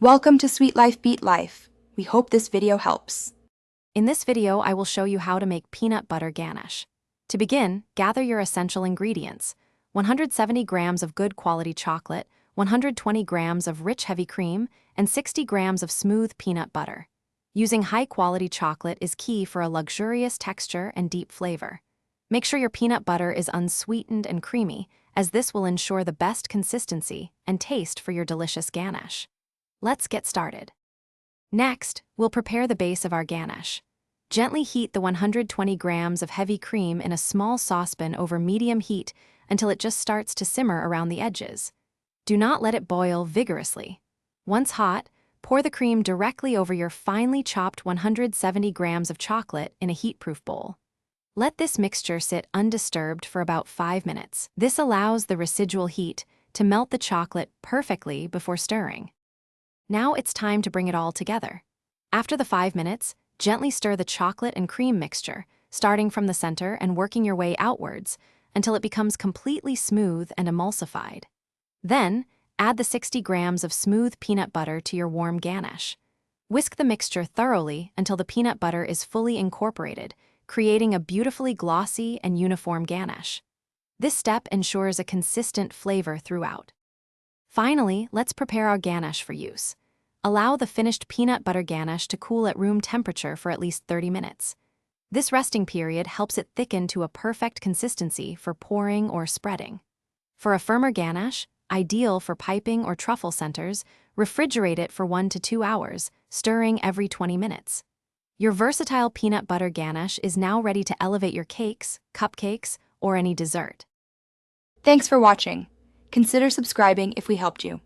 Welcome to Sweet Life Beat Life. We hope this video helps. In this video, I will show you how to make peanut butter ganache. To begin, gather your essential ingredients: 170 grams of good quality chocolate, 120 grams of rich heavy cream, and 60 grams of smooth peanut butter. Using high-quality chocolate is key for a luxurious texture and deep flavor. Make sure your peanut butter is unsweetened and creamy, as this will ensure the best consistency and taste for your delicious ganache. Let's get started. Next, we'll prepare the base of our ganache. Gently heat the 120 grams of heavy cream in a small saucepan over medium heat until it just starts to simmer around the edges. Do not let it boil vigorously. Once hot, pour the cream directly over your finely chopped 170 grams of chocolate in a heat-proof bowl. Let this mixture sit undisturbed for about 5 minutes. This allows the residual heat to melt the chocolate perfectly before stirring. Now it's time to bring it all together. After the 5 minutes, gently stir the chocolate and cream mixture, starting from the center and working your way outwards until it becomes completely smooth and emulsified. Then, add the 60 grams of smooth peanut butter to your warm ganache. Whisk the mixture thoroughly until the peanut butter is fully incorporated, creating a beautifully glossy and uniform ganache. This step ensures a consistent flavor throughout. Finally, let's prepare our ganache for use. Allow the finished peanut butter ganache to cool at room temperature for at least 30 minutes. This resting period helps it thicken to a perfect consistency for pouring or spreading. For a firmer ganache, ideal for piping or truffle centers, refrigerate it for 1 to 2 hours, stirring every 20 minutes. Your versatile peanut butter ganache is now ready to elevate your cakes, cupcakes, or any dessert. Thanks for watching. Consider subscribing if we helped you.